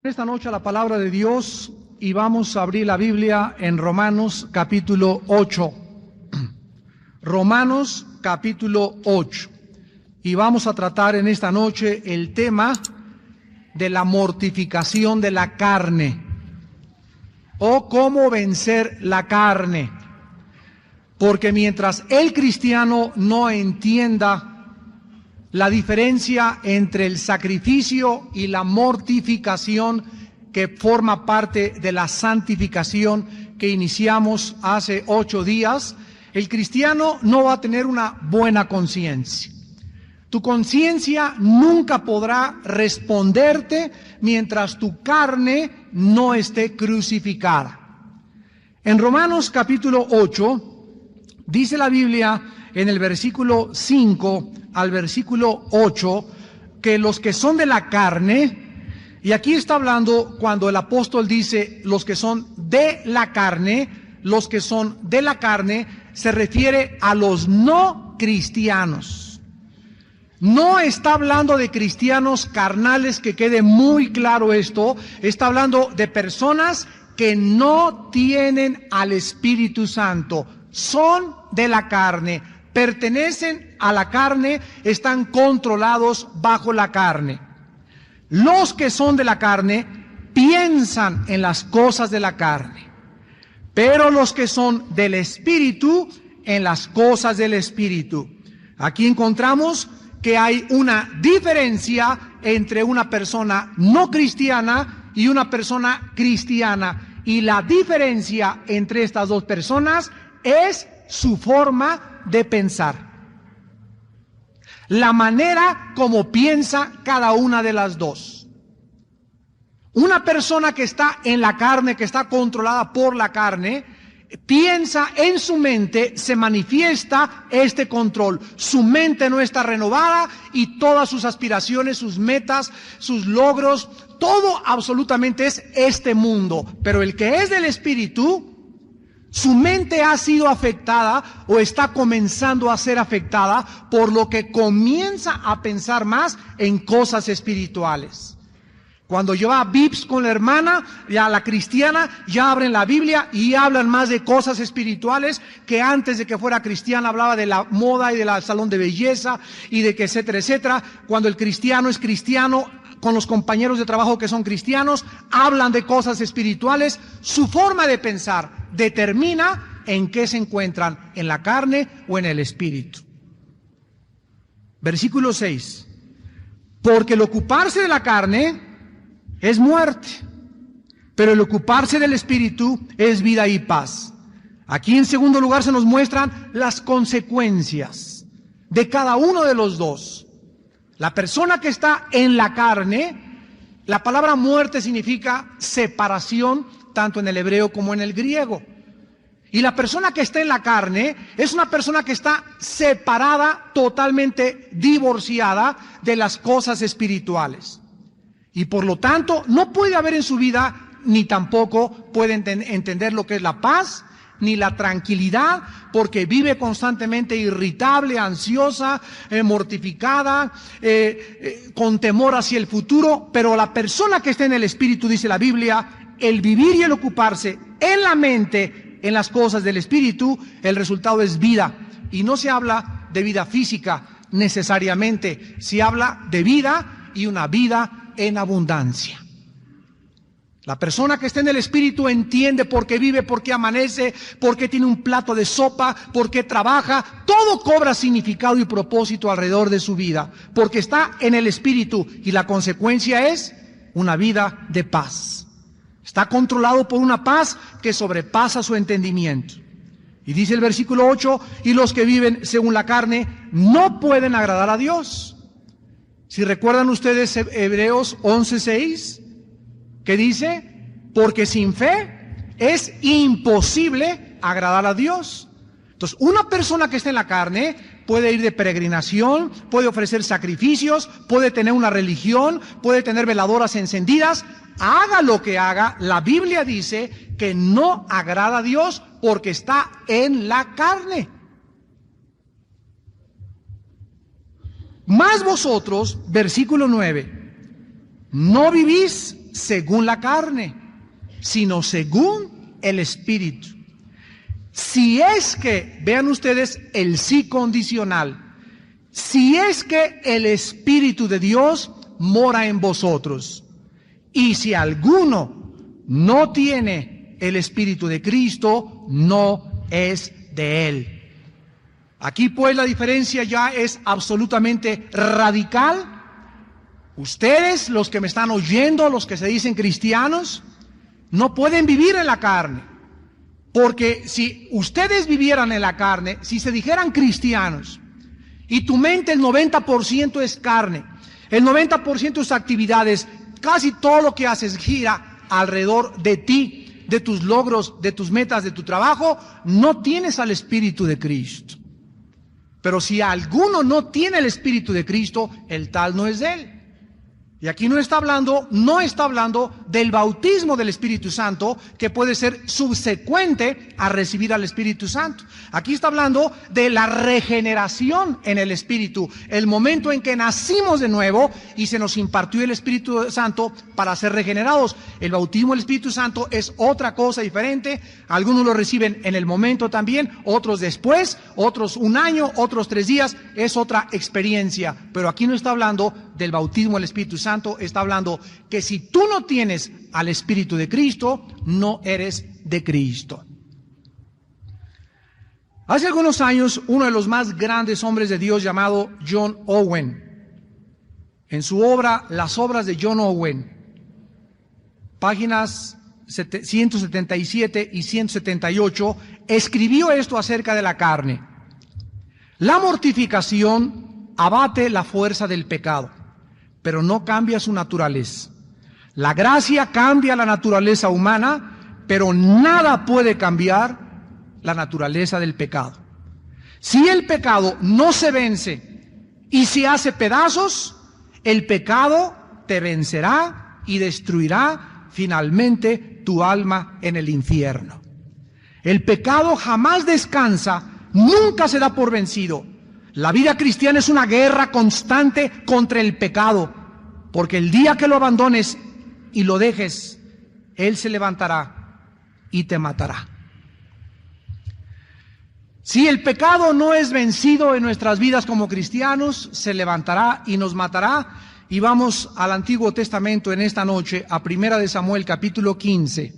Esta noche a la palabra de Dios y vamos a abrir la Biblia en Romanos capítulo 8. Romanos capítulo 8. Y vamos a tratar en esta noche el tema de la mortificación de la carne o cómo vencer la carne. Porque mientras el cristiano no entienda la diferencia entre el sacrificio y la mortificación que forma parte de la santificación que iniciamos hace 8 días, el cristiano no va a tener una buena conciencia. Tu conciencia nunca podrá responderte mientras tu carne no esté crucificada. En Romanos capítulo 8, dice la Biblia en el versículo 5 al versículo 8, que los que son de la carne, y aquí está hablando cuando el apóstol dice los que son de la carne, los que son de la carne, se refiere a los no cristianos. No está hablando de cristianos carnales, que quede muy claro esto, está hablando de personas que no tienen al Espíritu Santo, son de la carne, pertenecen a la carne, están controlados bajo la carne. Los que son de la carne piensan en las cosas de la carne, pero los que son del Espíritu, en las cosas del Espíritu. Aquí encontramos que hay una diferencia entre una persona no cristiana y una persona cristiana, y la diferencia entre estas dos personas es su forma de pensar, la manera como piensa cada una de las dos. Una persona que está en la carne, que está controlada por la carne, piensa en su mente, se manifiesta este control. Su mente no está renovada y todas sus aspiraciones, sus metas, sus logros, todo absolutamente es este mundo. Pero el que es del Espíritu, su mente ha sido afectada o está comenzando a ser afectada, por lo que comienza a pensar más en cosas espirituales. Cuando yo va VIPs con la hermana, ya la cristiana, ya abren la Biblia y hablan más de cosas espirituales que antes de que fuera cristiana hablaba de la moda y del salón de belleza y de que etcétera, etcétera. Cuando el cristiano es cristiano, con los compañeros de trabajo que son cristianos, hablan de cosas espirituales. Su forma de pensar determina en qué se encuentran, en la carne o en el espíritu. Versículo 6. Porque el ocuparse de la carne es muerte, pero el ocuparse del espíritu es vida y paz. Aquí en segundo lugar se nos muestran las consecuencias de cada uno de los dos. La persona que está en la carne, la palabra muerte significa separación, tanto en el hebreo como en el griego. Y la persona que está en la carne es una persona que está separada, totalmente divorciada de las cosas espirituales. Y por lo tanto no puede haber en su vida, ni tampoco puede entender lo que es la paz, ni la tranquilidad, porque vive constantemente irritable, ansiosa, mortificada, con temor hacia el futuro. Pero la persona que está en el Espíritu, dice la Biblia, el vivir y el ocuparse en la mente, en las cosas del Espíritu, el resultado es vida. Y no se habla de vida física necesariamente, se habla de vida y una vida en abundancia. La persona que está en el Espíritu entiende por qué vive, por qué amanece, por qué tiene un plato de sopa, por qué trabaja. Todo cobra significado y propósito alrededor de su vida, porque está en el Espíritu, y la consecuencia es una vida de paz. Está controlado por una paz que sobrepasa su entendimiento. Y dice el versículo 8, y los que viven según la carne no pueden agradar a Dios. Si recuerdan ustedes Hebreos 11:6, que dice, porque sin fe es imposible agradar a Dios. Entonces, una persona que está en la carne puede ir de peregrinación, puede ofrecer sacrificios, puede tener una religión, puede tener veladoras encendidas. Haga lo que haga, la Biblia dice que no agrada a Dios porque está en la carne. Mas vosotros, versículo 9, no vivís según la carne, sino según el Espíritu. Si es que, vean ustedes el sí condicional, si es que el Espíritu de Dios mora en vosotros, y si alguno no tiene el Espíritu de Cristo, no es de Él. Aquí pues la diferencia ya es absolutamente radical. Ustedes, los que me están oyendo, los que se dicen cristianos, no pueden vivir en la carne. Porque si ustedes vivieran en la carne, si se dijeran cristianos, y tu mente el 90% es carne, el 90% de tus actividades, casi todo lo que haces gira alrededor de ti, de tus logros, de tus metas, de tu trabajo, no tienes al Espíritu de Cristo. Pero si alguno no tiene el Espíritu de Cristo, el tal no es de Él. Y aquí no está hablando del bautismo del Espíritu Santo, que puede ser subsecuente a recibir al Espíritu Santo. Aquí está hablando de la regeneración en el Espíritu, el momento en que nacimos de nuevo y se nos impartió el Espíritu Santo para ser regenerados. El bautismo del Espíritu Santo es otra cosa diferente. Algunos lo reciben en el momento también, otros después, otros un año, otros 3 días. Es otra experiencia. Pero aquí no está hablando del bautismo del Espíritu Santo, está hablando que si tú no tienes al Espíritu de Cristo, no eres de Cristo. Hace algunos años, uno de los más grandes hombres de Dios llamado John Owen, en su obra Las obras de John Owen, páginas 177 y 178, escribió esto acerca de la carne. La mortificación abate la fuerza del pecado, pero no cambia su naturaleza. La gracia cambia la naturaleza humana, pero nada puede cambiar la naturaleza del pecado. Si el pecado no se vence y se hace pedazos, el pecado te vencerá y destruirá finalmente tu alma en el infierno. El pecado jamás descansa, nunca se da por vencido. La vida cristiana es una guerra constante contra el pecado, porque el día que lo abandones y lo dejes, Él se levantará y te matará. Si el pecado no es vencido en nuestras vidas como cristianos, se levantará y nos matará. Y vamos al Antiguo Testamento en esta noche, a 1 Samuel capítulo 15.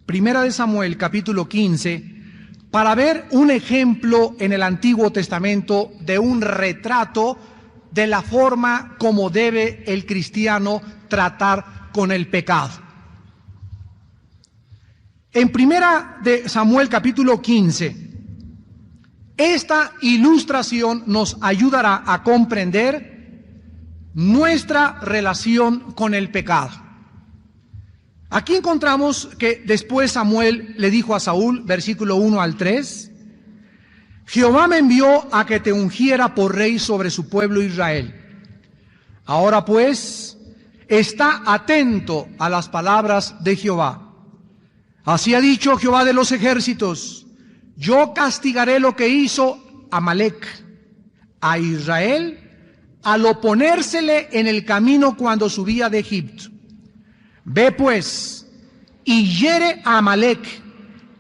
1 Samuel capítulo 15, para ver un ejemplo en el Antiguo Testamento de un retrato de la forma como debe el cristiano tratar con el pecado. En 1 Samuel capítulo 15, esta ilustración nos ayudará a comprender nuestra relación con el pecado. Aquí encontramos que después Samuel le dijo a Saúl, versículo 1 al 3, Jehová me envió a que te ungiera por rey sobre su pueblo Israel. Ahora pues, está atento a las palabras de Jehová. Así ha dicho Jehová de los ejércitos, yo castigaré lo que hizo Amalec a Israel al oponérsele en el camino cuando subía de Egipto. Ve pues y hiere a Amalec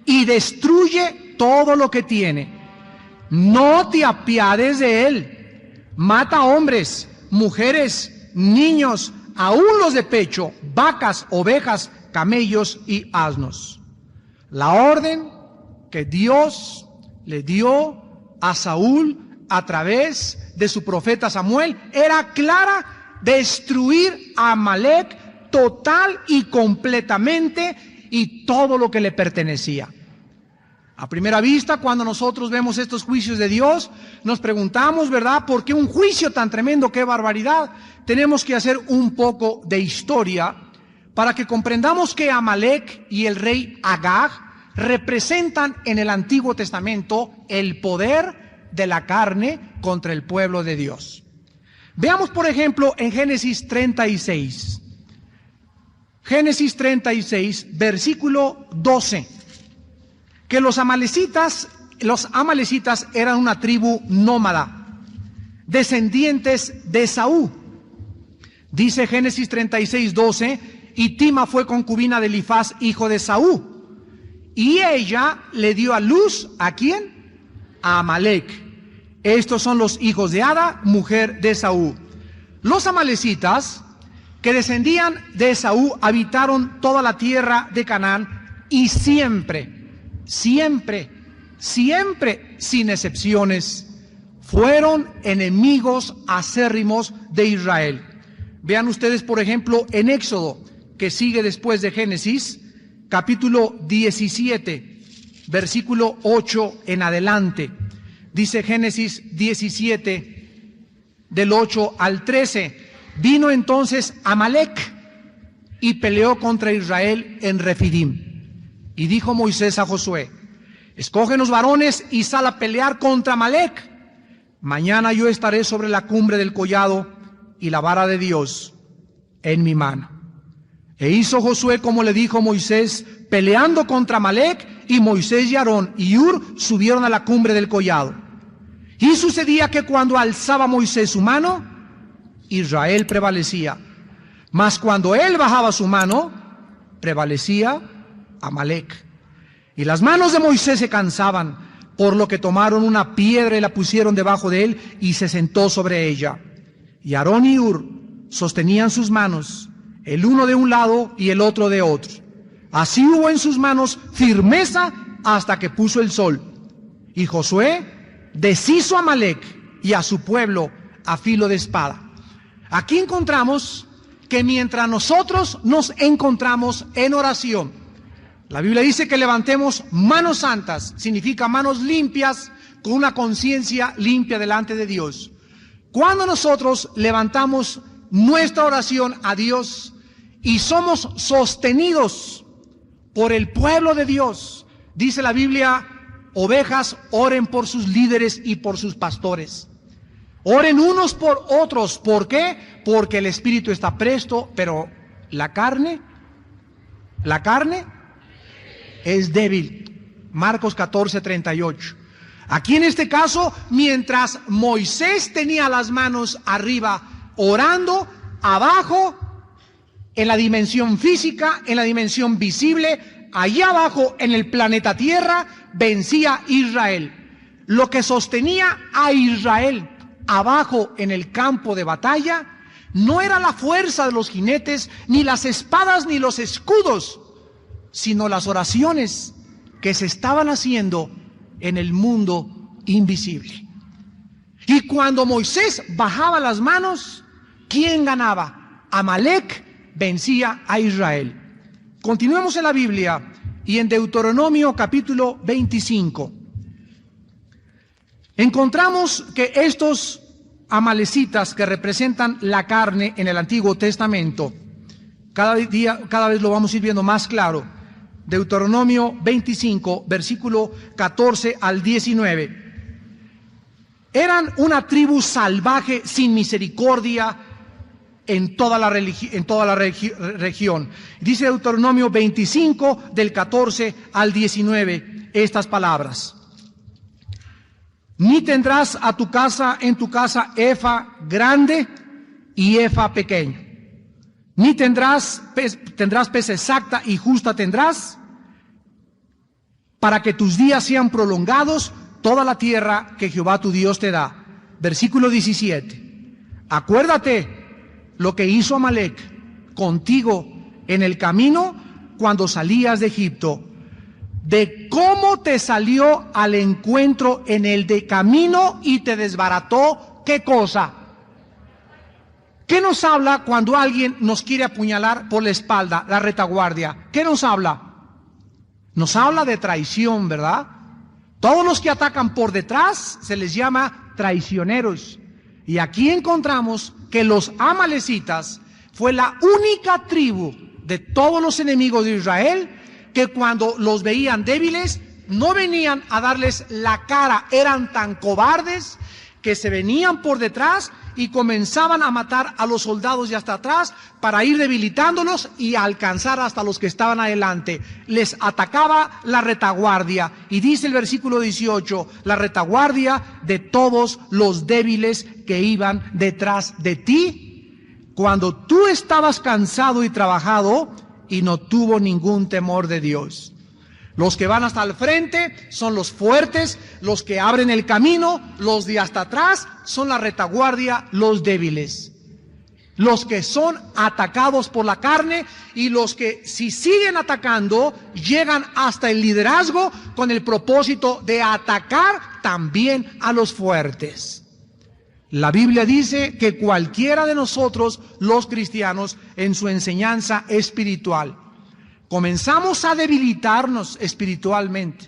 y destruye todo lo que tiene. No te apiades de él. Mata hombres, mujeres, niños, aún los de pecho, vacas, ovejas, camellos y asnos. La orden que Dios le dio a Saúl a través de su profeta Samuel era clara: destruir a Amalec total y completamente y todo lo que le pertenecía. A primera vista, cuando nosotros vemos estos juicios de Dios, nos preguntamos, ¿verdad?, ¿por qué un juicio tan tremendo? ¡Qué barbaridad! Tenemos que hacer un poco de historia para que comprendamos que Amalec y el rey Agag representan en el Antiguo Testamento el poder de la carne contra el pueblo de Dios. Veamos, por ejemplo, en Génesis 36. Génesis 36, versículo 12, que los amalecitas eran una tribu nómada, descendientes de Esaú. Dice Génesis 36:12, y Tima fue concubina de Elifaz, hijo de Saúl, y ella le dio a luz, ¿a quién? A Amalec. Estos son los hijos de Ada, mujer de Esaú. Los amalecitas, que descendían de Esaú, habitaron toda la tierra de Canaán, y siempre, sin excepciones, fueron enemigos acérrimos de Israel. Vean ustedes, por ejemplo, en Éxodo, que sigue después de Génesis, capítulo 17, versículo 8 en adelante. Dice Génesis 17, del 8 al 13. Vino entonces Amalec y peleó contra Israel en Refidim. Y dijo Moisés a Josué: escógenos varones y sal a pelear contra Amalec. Mañana yo estaré sobre la cumbre del collado y la vara de Dios en mi mano. E hizo Josué como le dijo Moisés, peleando contra Amalec, y Moisés y Aarón y Hur subieron a la cumbre del collado. Y sucedía que cuando alzaba Moisés su mano, Israel prevalecía, mas cuando él bajaba su mano, prevalecía Amalec. Y las manos de Moisés se cansaban, por lo que tomaron una piedra y la pusieron debajo de él, y se sentó sobre ella. Y Aarón y Hur sostenían sus manos, el uno de un lado y el otro de otro. Así hubo en sus manos firmeza hasta que puso el sol. Y Josué deshizo a Amalec y a su pueblo a filo de espada. Aquí encontramos que mientras nosotros nos encontramos en oración, la Biblia dice que levantemos manos santas, significa manos limpias, con una conciencia limpia delante de Dios. Cuando nosotros levantamos nuestra oración a Dios y somos sostenidos por el pueblo de Dios, dice la Biblia, ovejas oren por sus líderes y por sus pastores. Oren unos por otros. ¿Por qué? Porque el espíritu está presto, pero la carne es débil. Marcos 14:38. Aquí en este caso, mientras Moisés tenía las manos arriba orando, abajo, en la dimensión física, en la dimensión visible, allá abajo en el planeta Tierra, vencía Israel. Lo que sostenía a Israel abajo en el campo de batalla no era la fuerza de los jinetes, ni las espadas, ni los escudos, sino las oraciones que se estaban haciendo en el mundo invisible. Y cuando Moisés bajaba las manos, ¿quién ganaba? Amalec vencía a Israel. Continuemos en la Biblia y en Deuteronomio capítulo 25. Encontramos que estos amalecitas que representan la carne en el Antiguo Testamento, cada vez lo vamos a ir viendo más claro. Deuteronomio 25, versículo 14 al 19. Eran una tribu salvaje sin misericordia en toda la región. Dice Deuteronomio 25, del 14 al 19, estas palabras. Ni tendrás en tu casa efa grande y efa pequeño. Ni tendrás pesa exacta y justa tendrás, para que tus días sean prolongados toda la tierra que Jehová tu Dios te da. Versículo 17. Acuérdate lo que hizo Amalec contigo en el camino cuando salías de Egipto, de cómo te salió al encuentro en el de camino y te desbarató. ¿Qué cosa? ¿Qué nos habla cuando alguien nos quiere apuñalar por la espalda, la retaguardia? ¿Qué nos habla? Nos habla de traición, ¿verdad? Todos los que atacan por detrás se les llama traicioneros. Y aquí encontramos que los amalecitas fue la única tribu de todos los enemigos de Israel que cuando los veían débiles no venían a darles la cara, eran tan cobardes que se venían por detrás y comenzaban a matar a los soldados de hasta atrás para ir debilitándolos y alcanzar hasta los que estaban adelante. Les atacaba la retaguardia, y dice el versículo 18, la retaguardia de todos los débiles que iban detrás de ti cuando tú estabas cansado y trabajado y no tuvo ningún temor de Dios. Los que van hasta el frente son los fuertes, los que abren el camino, los de hasta atrás son la retaguardia, los débiles. Los que son atacados por la carne y los que, si siguen atacando, llegan hasta el liderazgo con el propósito de atacar también a los fuertes. La Biblia dice que cualquiera de nosotros, los cristianos, en su enseñanza espiritual, comenzamos a debilitarnos espiritualmente.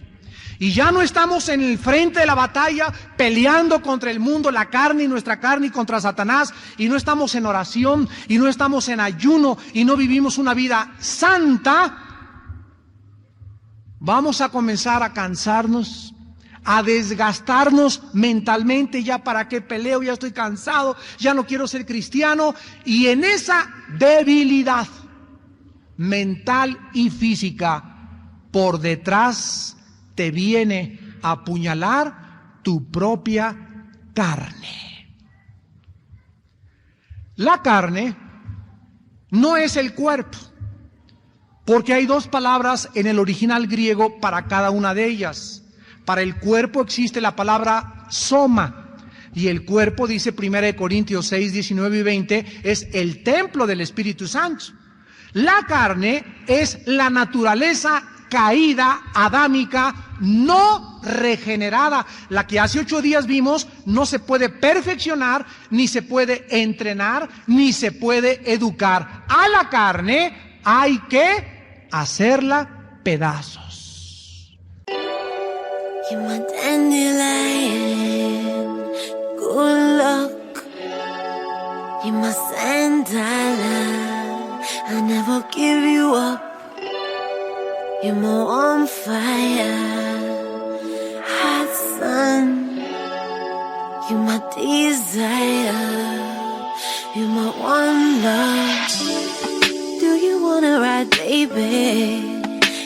Y ya no estamos en el frente de la batalla peleando contra el mundo, la carne y nuestra carne y contra Satanás. Y no estamos en oración y no estamos en ayuno y no vivimos una vida santa. Vamos a comenzar a cansarnos, a desgastarnos mentalmente. Ya para qué peleo, ya estoy cansado, ya no quiero ser cristiano. Y en esa debilidad mental y física, por detrás te viene a apuñalar tu propia carne. La carne no es el cuerpo, porque hay dos palabras en el original griego para cada una de ellas. Para el cuerpo existe la palabra soma, y el cuerpo, dice 1 Corintios 6, 19 y 20, es el templo del Espíritu Santo. La carne es la naturaleza caída, adámica, no regenerada. La que hace 8 días vimos, no se puede perfeccionar, ni se puede entrenar, ni se puede educar. A la carne hay que hacerla pedazos. You're my dandelion, good luck. You're my sandalwood, I never give you up. You're more on fire, hot sun. You're my desire, you're my one love. Do you wanna ride, baby?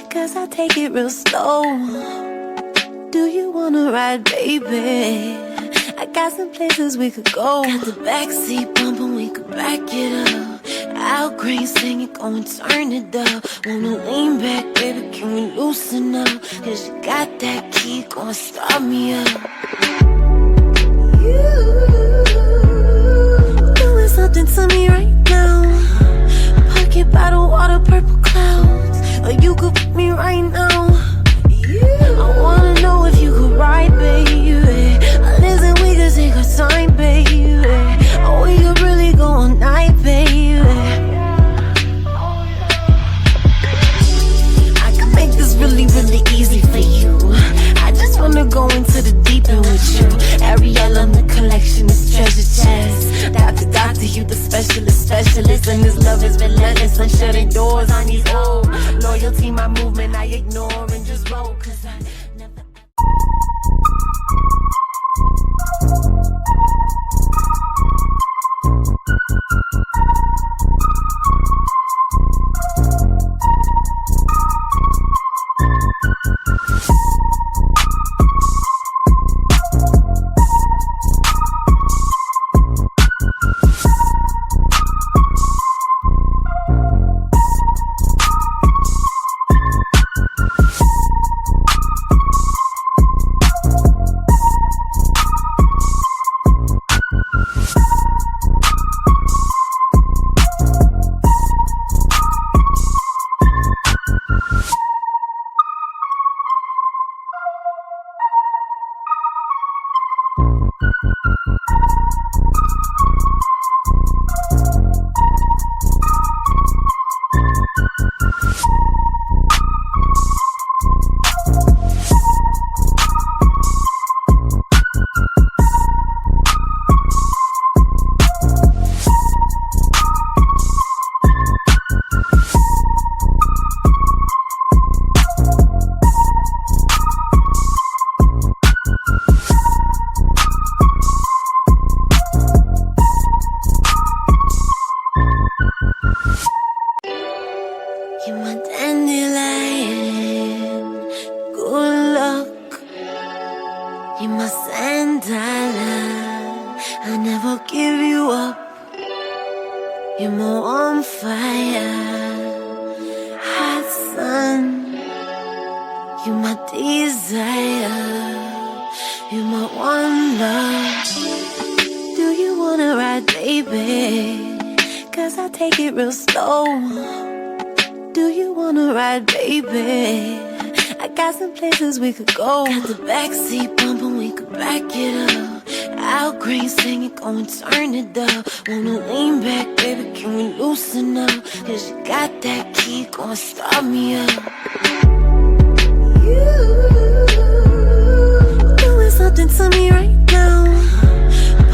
'Cause I take it real slow. Do you wanna ride, baby? I got some places we could go. Got the backseat bumping, we could back it up. Al Green singing, go and turn it up. Wanna lean back, baby, can we loosen up? 'Cause you got that key, go and start me up. You doing something to me right now. Pocket bottle, water, purple clouds. Or you could put me right now. I wanna know if you could ride, baby. Listen, we could take our time, baby. Or we could really go all night, baby. I can make this really, really easy for you. I just wanna go into the deep end with you. Ariel on the collection is treasure chest. Doctor, you the specialist. And this love is relentless. I'm shutting doors on these old. Loyalty, my movement, I ignore and just roll. 'Cause I never... You're my dandelion, good luck. You're my sandalwood, I never give you up. You're my on fire, hot sun. You're my desire, you're my one love. Do you wanna ride, baby? 'Cause I take it real slow. Do you wanna ride, baby? I got some places we could go. Got the backseat bumping, we could back it up. Al Green singing, go and turn it up. Wanna lean back, baby, can we loosen up? 'Cause you got that key, go and start me up. You doing something to me right now.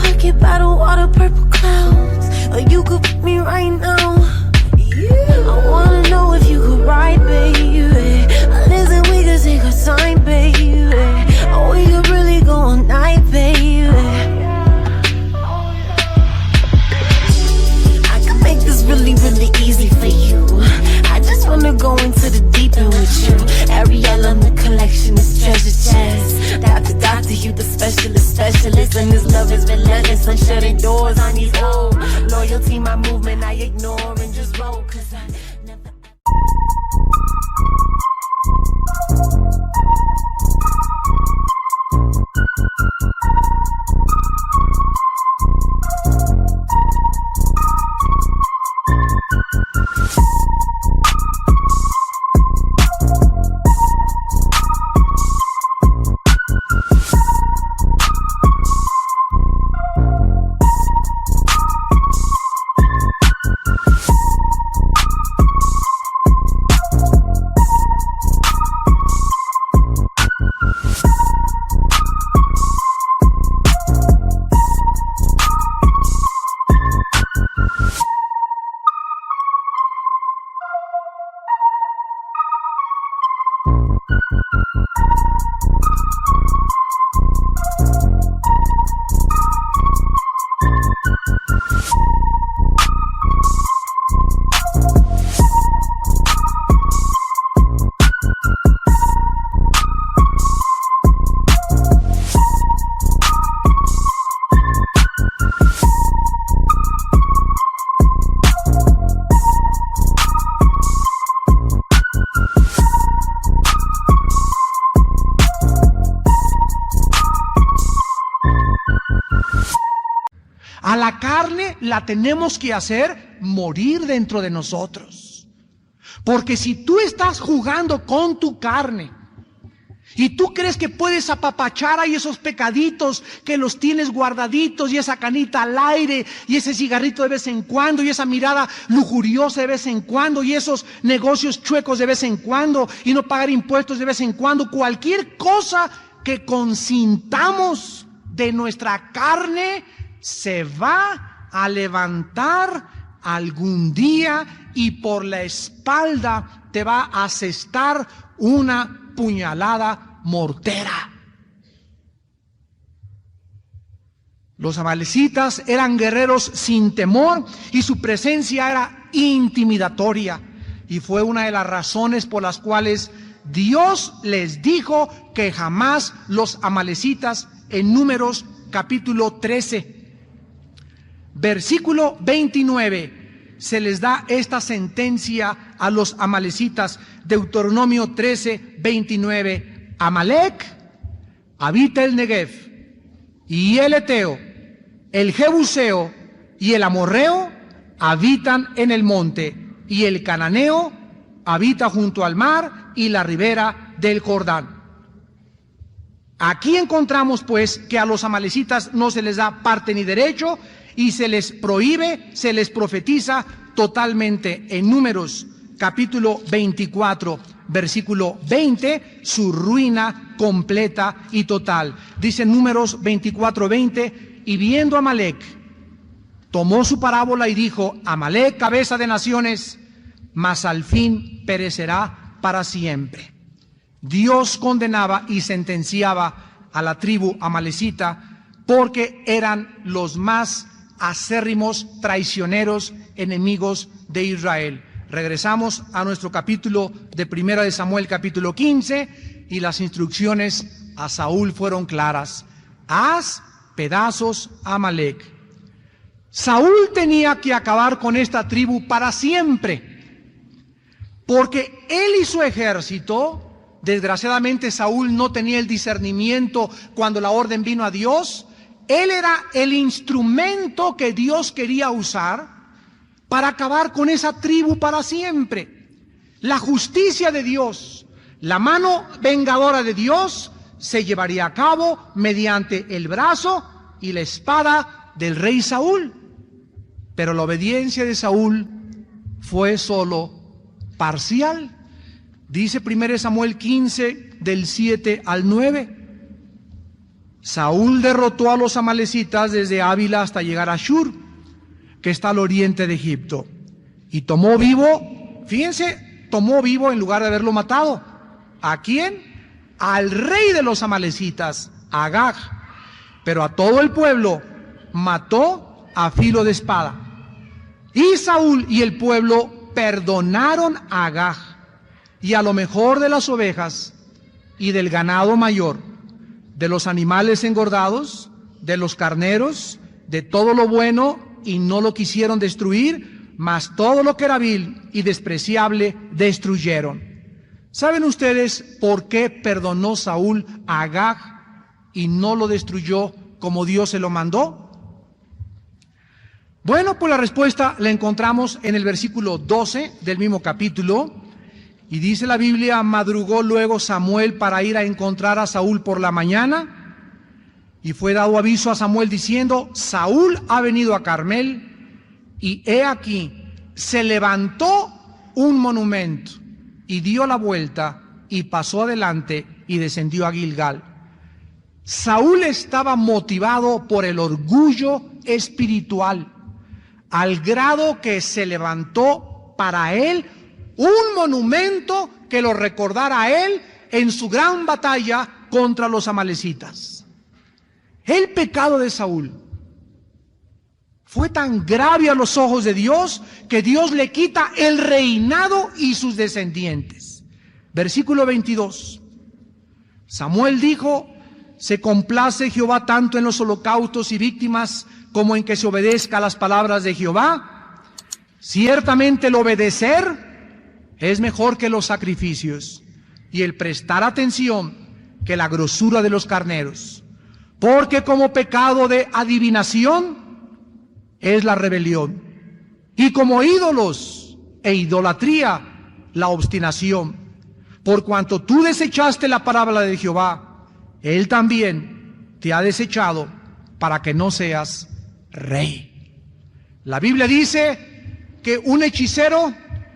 Pocket bottle, water, purple clouds. Or you could pick me right now. I wanna know if you could ride, baby. Listen, we could take our time, baby. Or we could really go all night, baby. I can make this really, really easy for you. I just wanna go into the deep end with you. Ariel on the collection is treasure chest. Doctor, you the specialist. And this love is relentless. I'm shutting doors on these old. Loyalty, my movement, I ignore and just roll. 'Cause I never... A la carne la tenemos que hacer morir dentro de nosotros. Porque si tú estás jugando con tu carne y tú crees que puedes apapachar ahí esos pecaditos que los tienes guardaditos, y esa canita al aire, y ese cigarrito de vez en cuando, y esa mirada lujuriosa de vez en cuando, y esos negocios chuecos de vez en cuando, y no pagar impuestos de vez en cuando, cualquier cosa que consintamos de nuestra carne se va a levantar algún día y por la espalda te va a asestar una puñalada mortera. Los amalecitas eran guerreros sin temor y su presencia era intimidatoria, y fue una de las razones por las cuales Dios les dijo que jamás los amalecitas, en Números capítulo 13 versículo 29, se les da esta sentencia a los amalecitas. Deuteronomio 13, 29. Amalec habita el Negev, y el Eteo, el Jebuseo y el Amorreo habitan en el monte, y el Cananeo habita junto al mar y la ribera del Jordán. Aquí encontramos pues que a los amalecitas no se les da parte ni derecho, y se les prohíbe, se les profetiza totalmente en Números capítulo 24, versículo 20, su ruina completa y total. Dice Números 24, 20, y viendo a Amalec, tomó su parábola y dijo: Amalec, cabeza de naciones, mas al fin perecerá para siempre. Dios condenaba y sentenciaba a la tribu amalecita porque eran los más acérrimos traicioneros enemigos de Israel. Regresamos a nuestro capítulo de Primera de Samuel, capítulo 15, y las instrucciones a Saúl fueron claras: haz pedazos a Amalec. Saúl tenía que acabar con esta tribu para siempre, porque él y su ejército, desgraciadamente Saúl no tenía el discernimiento cuando la orden vino a Dios. Él era el instrumento que Dios quería usar para acabar con esa tribu para siempre. La justicia de Dios, la mano vengadora de Dios, se llevaría a cabo mediante el brazo y la espada del rey Saúl. Pero la obediencia de Saúl fue solo parcial. Dice 1 Samuel 15, del 7 al 9. Saúl derrotó a los amalecitas desde Ávila hasta llegar a Shur, que está al oriente de Egipto. Y tomó vivo, fíjense, tomó vivo en lugar de haberlo matado. ¿A quién? Al rey de los amalecitas, Agag. Pero a todo el pueblo mató a filo de espada. Y Saúl y el pueblo perdonaron a Agag y a lo mejor de las ovejas y del ganado mayor, de los animales engordados, de los carneros, de todo lo bueno, y no lo quisieron destruir, mas todo lo que era vil y despreciable destruyeron. ¿Saben ustedes por qué perdonó Saúl a Agag y no lo destruyó como Dios se lo mandó? Bueno, pues la respuesta la encontramos en el versículo 12 del mismo capítulo, y dice la Biblia: madrugó luego Samuel para ir a encontrar a Saúl por la mañana, y fue dado aviso a Samuel diciendo: Saúl ha venido a Carmel, y he aquí, se levantó un monumento, y dio la vuelta, y pasó adelante, y descendió a Gilgal. Saúl estaba motivado por el orgullo espiritual, al grado que se levantó para él un monumento que lo recordara a él en su gran batalla contra los amalecitas. El pecado de Saúl fue tan grave a los ojos de Dios que Dios le quita el reinado y sus descendientes. Versículo 22. Samuel dijo: se complace Jehová tanto en los holocaustos y víctimas como en que se obedezca a las palabras de Jehová. Ciertamente el obedecer es mejor que los sacrificios, y el prestar atención que la grosura de los carneros. Porque como pecado de adivinación es la rebelión, y como ídolos e idolatría la obstinación. Por cuanto tú desechaste la palabra de Jehová, Él también te ha desechado para que no seas rey. La Biblia dice que un hechicero,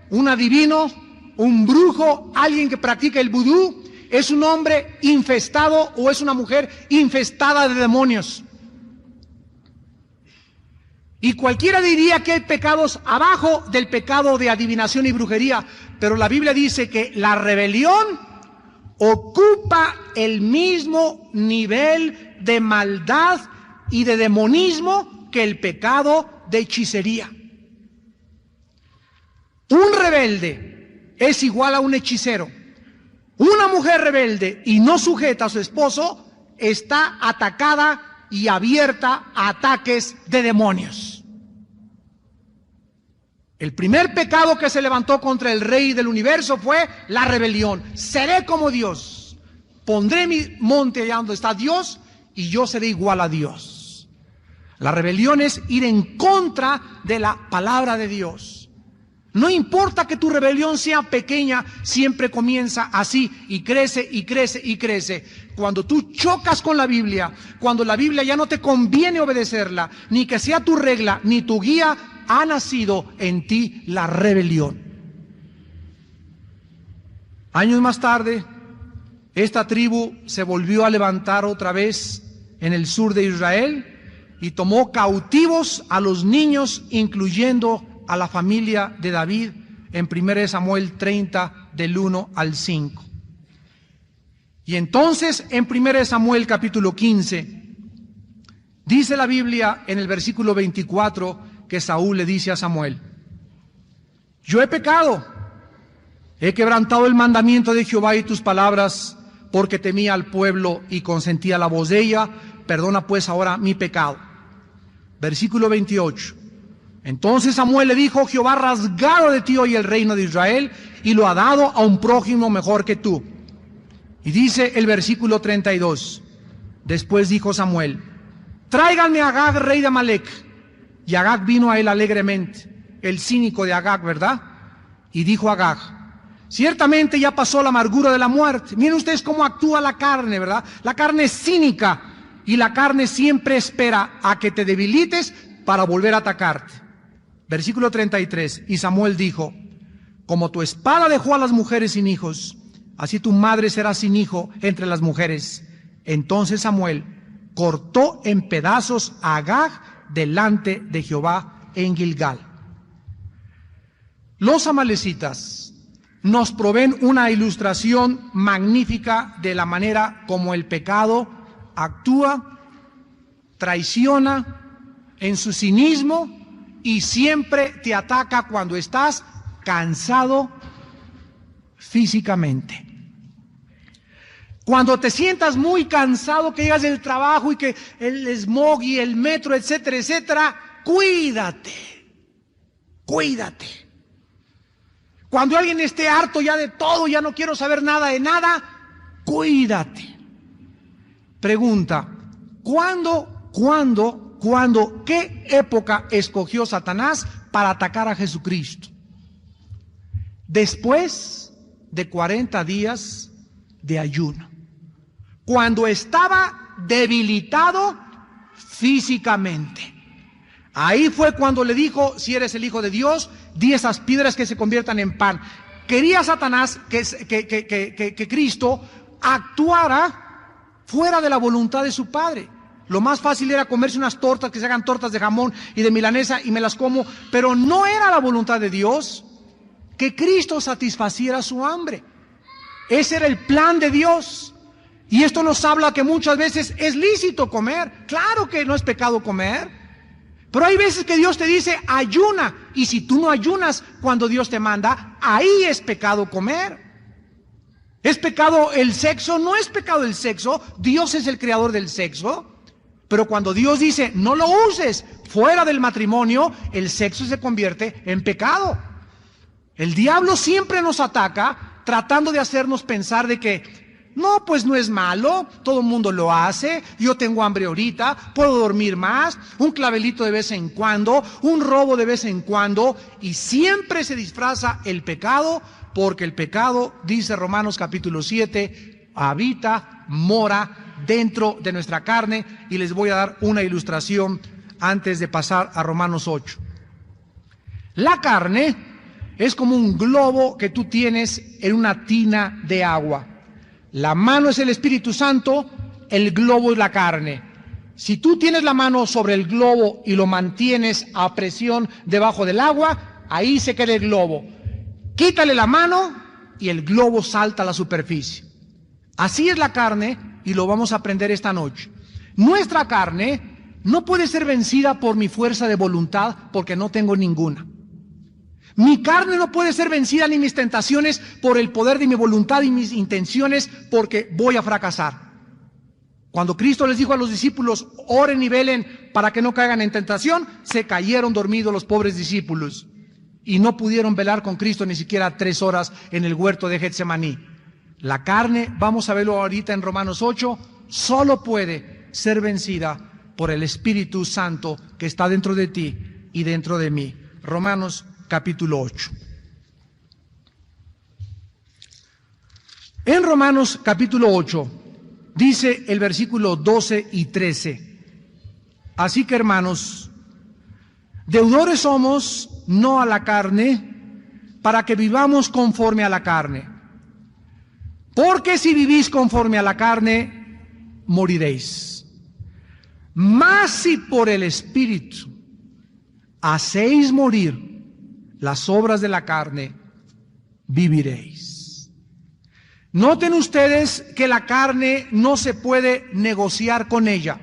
un adivino, un brujo, alguien que practica el vudú, es un hombre infestado o es una mujer infestada de demonios. Y cualquiera diría que hay pecados abajo del pecado de adivinación y brujería, pero la Biblia dice que la rebelión ocupa el mismo nivel de maldad y de demonismo que el pecado de hechicería. Un rebelde es igual a un hechicero. Una mujer rebelde y no sujeta a su esposo está atacada y abierta a ataques de demonios. El primer pecado que se levantó contra el rey del universo fue la rebelión. Seré como Dios. Pondré mi monte allá donde está Dios y yo seré igual a Dios. La rebelión es ir en contra de la palabra de Dios. No importa que tu rebelión sea pequeña, siempre comienza así y crece y crece y crece. Cuando tú chocas con la Biblia, cuando la Biblia ya no te conviene obedecerla, ni que sea tu regla, ni tu guía, ha nacido en ti la rebelión. Años más tarde, esta tribu se volvió a levantar otra vez en el sur de Israel y tomó cautivos a los niños, incluyendo a la familia de David, en 1 Samuel 30, del 1 al 5. Y entonces, en 1 Samuel capítulo 15, dice la Biblia en el versículo 24, que Saúl le dice a Samuel: yo he pecado, he quebrantado el mandamiento de Jehová y tus palabras, porque temía al pueblo y consentía la voz de ella. Perdona pues ahora mi pecado. Versículo 28. Entonces Samuel le dijo: Jehová ha rasgado de ti hoy el reino de Israel y lo ha dado a un prójimo mejor que tú. Y dice el versículo 32. Después dijo Samuel: tráiganme a Agag, rey de Amalec. Y Agag vino a él alegremente, el cínico de Agag, ¿verdad? Y dijo Agag: ciertamente ya pasó la amargura de la muerte. Miren ustedes cómo actúa la carne, ¿verdad? La carne es cínica y la carne siempre espera a que te debilites para volver a atacarte. Versículo 33. Y Samuel dijo: como tu espada dejó a las mujeres sin hijos, así tu madre será sin hijo entre las mujeres. Entonces Samuel cortó en pedazos a Agag delante de Jehová en Gilgal. Los amalecitas nos proveen una ilustración magnífica de la manera como el pecado actúa, traiciona en su cinismo y siempre te ataca cuando estás cansado físicamente. Cuando te sientas muy cansado, que llegas del trabajo y que el smog y el metro, etcétera, etcétera, cuídate, cuídate. Cuando alguien esté harto ya de todo, ya no quiero saber nada de nada, cuídate. Pregunta: ¿cuándo, qué época escogió Satanás para atacar a Jesucristo? Después de 40 días de ayuno, cuando estaba debilitado físicamente. Ahí fue cuando le dijo: si eres el Hijo de Dios, di esas piedras que se conviertan en pan. Quería Satanás que Cristo actuara fuera de la voluntad de su Padre. Lo más fácil era comerse unas tortas, que se hagan tortas de jamón y de milanesa y me las como, pero no era la voluntad de Dios que Cristo satisfaciera su hambre. Ese era el plan de Dios. Y esto nos habla que muchas veces es lícito comer. Claro que no es pecado comer. Pero hay veces que Dios te dice: ayuna. Y si tú no ayunas cuando Dios te manda, ahí es pecado comer. ¿Es pecado el sexo? No es pecado el sexo. Dios es el creador del sexo. Pero cuando Dios dice: no lo uses fuera del matrimonio, el sexo se convierte en pecado. El diablo siempre nos ataca tratando de hacernos pensar de que no, pues no es malo, todo el mundo lo hace, yo tengo hambre ahorita, puedo dormir más, un clavelito de vez en cuando, un robo de vez en cuando, y siempre se disfraza el pecado, porque el pecado, dice Romanos capítulo 7, habita, mora dentro de nuestra carne. Y les voy a dar una ilustración antes de pasar a Romanos 8. La carne es como un globo que tú tienes en una tina de agua. La mano es el Espíritu Santo, el globo es la carne. Si tú tienes la mano sobre el globo y lo mantienes a presión debajo del agua, ahí se queda el globo. Quítale la mano y el globo salta a la superficie. Así es la carne, y lo vamos a aprender esta noche. Nuestra carne no puede ser vencida por mi fuerza de voluntad, porque no tengo ninguna. Mi carne no puede ser vencida ni mis tentaciones por el poder de mi voluntad y mis intenciones, porque voy a fracasar. Cuando Cristo les dijo a los discípulos: oren y velen para que no caigan en tentación, se cayeron dormidos los pobres discípulos y no pudieron velar con Cristo ni siquiera 3 horas en el huerto de Getsemaní. La carne, vamos a verlo ahorita en Romanos 8, solo puede ser vencida por el Espíritu Santo que está dentro de ti y dentro de mí. Romanos capítulo 8. En Romanos capítulo 8 dice el versículo 12 y 13: así que, hermanos, deudores somos no a la carne, para que vivamos conforme a la carne. Porque si vivís conforme a la carne, moriréis. Mas si por el Espíritu hacéis morir las obras de la carne, viviréis. Noten ustedes que la carne no se puede negociar con ella.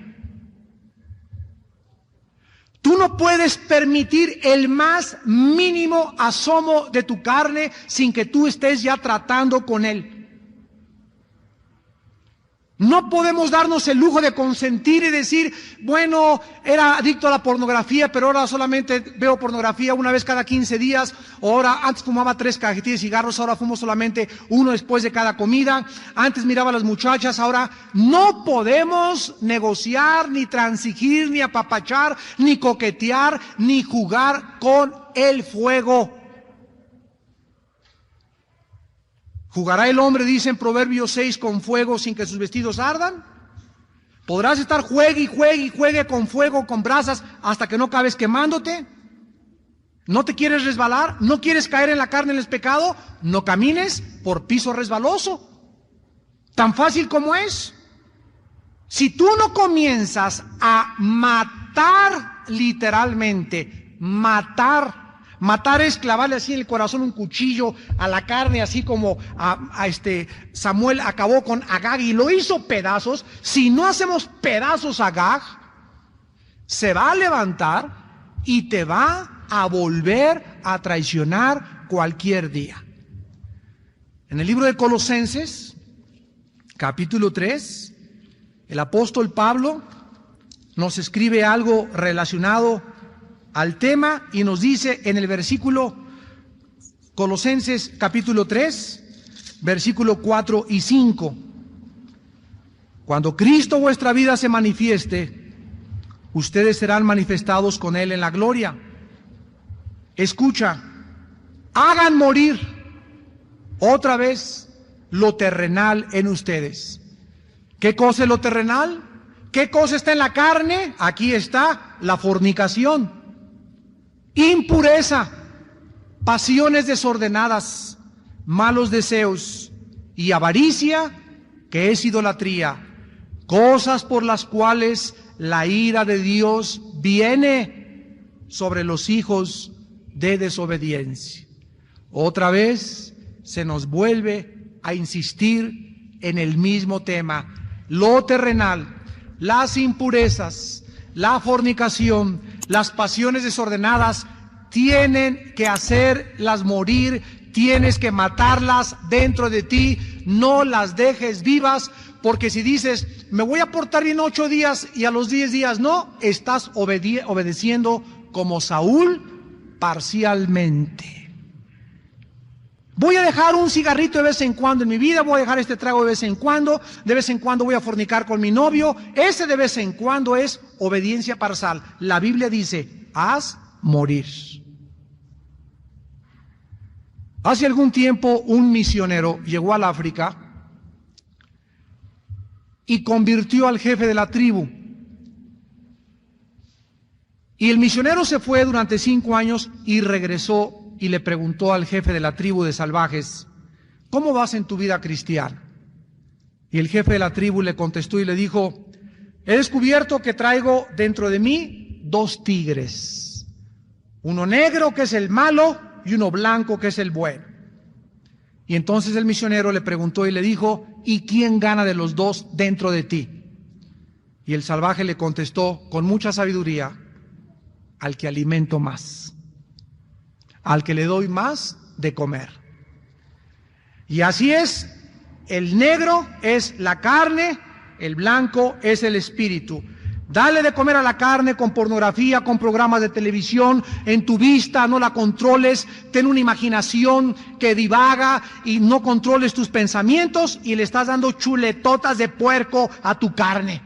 Tú no puedes permitir el más mínimo asomo de tu carne sin que tú estés ya tratando con él. No podemos darnos el lujo de consentir y decir, bueno, era adicto a la pornografía, pero ahora solamente veo pornografía una vez cada 15 días. O ahora, antes fumaba 3 cajetillas de cigarros, ahora fumo solamente uno después de cada comida. Antes miraba a las muchachas, ahora no podemos negociar, ni transigir, ni apapachar, ni coquetear, ni jugar con el fuego. ¿Jugará el hombre, dice en Proverbios 6, con fuego sin que sus vestidos ardan? ¿Podrás estar juegue y juegue y juegue con fuego, con brasas, hasta que no acabes quemándote? ¿No te quieres resbalar? ¿No quieres caer en la carne en el pecado? No camines por piso resbaloso. Tan fácil como es. Si tú no comienzas a matar literalmente, matar es clavarle así en el corazón un cuchillo a la carne, así como Samuel acabó con Agag y lo hizo pedazos. Si no hacemos pedazos a Agag, se va a levantar y te va a volver a traicionar cualquier día. En el libro de Colosenses, capítulo 3, el apóstol Pablo nos escribe algo relacionado al tema y nos dice en el versículo Colosenses capítulo 3, versículo 4 y 5. Cuando Cristo vuestra vida se manifieste, ustedes serán manifestados con Él en la gloria. Escucha, hagan morir otra vez lo terrenal en ustedes. ¿Qué cosa es lo terrenal? ¿Qué cosa está en la carne? Aquí está la fornicación, impureza, pasiones desordenadas, malos deseos y avaricia, que es idolatría, cosas por las cuales la ira de Dios viene sobre los hijos de desobediencia. Otra vez se nos vuelve a insistir en el mismo tema. Lo terrenal, las impurezas, la fornicación, las pasiones desordenadas, tienen que hacerlas morir, tienes que matarlas dentro de ti, no las dejes vivas, porque si dices, me voy a portar bien 8 días y a los 10 días no, estás obedeciendo como Saúl parcialmente. Voy a dejar un cigarrito de vez en cuando en mi vida, voy a dejar este trago de vez en cuando voy a fornicar con mi novio. Ese de vez en cuando es obediencia parcial. La Biblia dice, haz morir. Hace algún tiempo un misionero llegó al África y convirtió al jefe de la tribu. Y el misionero se fue durante 5 años y regresó y le preguntó al jefe de la tribu de salvajes, ¿cómo vas en tu vida cristiana? Y el jefe de la tribu le contestó y le dijo, he descubierto que traigo dentro de mí 2 tigres, uno negro que es el malo y uno blanco que es el bueno. Y entonces el misionero le preguntó y le dijo, ¿y quién gana de los 2 dentro de ti? Y el salvaje le contestó con mucha sabiduría, al que alimento más, al que le doy más de comer. Y así es, el negro es la carne, el blanco es el espíritu. Dale de comer a la carne con pornografía, con programas de televisión, en tu vista, no la controles, ten una imaginación que divaga y no controles tus pensamientos y le estás dando chuletotas de puerco a tu carne.